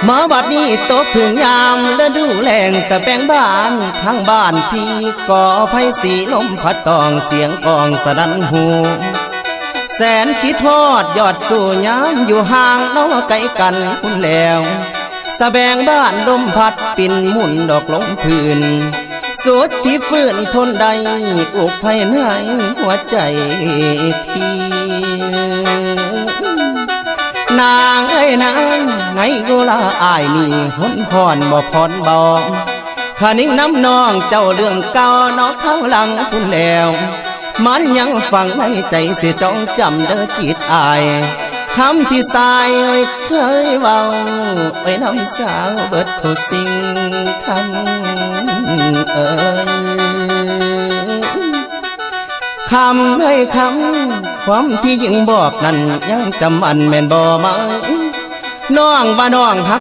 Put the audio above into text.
มาบัดนี้ตกถึงยามฤดูแล้งสะแปงบ้านทางบ้านพี่ก่อไฟสีลมพัดตองเสียงกองสนั่นหูแสนคิดทอดยอดสู่ยามอยู่ห่างน้อไกลกันคุณแล้วสะแบงบ้านลมพัดปิ่นหมุนดอกลงพื้นสุดที่ฟื้นทนใดอุกภายในหัวใจพี่นางเอ้ยนางไงกูละอายนี่หนพรบ่พรบ่ข้านิ่งน้ำนองเจ้าเรื่องเก่านอกข้างหลังคุณแล้วมันยังฝังในใจเสียจ้องจำเด้อจิตอายคำที่สายเคยเว้าไว้น้ำสาวเบิดทุกสิ่งคำคำให้คำความที่ยิ่งบอกนั้นยังจำอันแม่นบ่ไหมน้องว่าน้องฮัก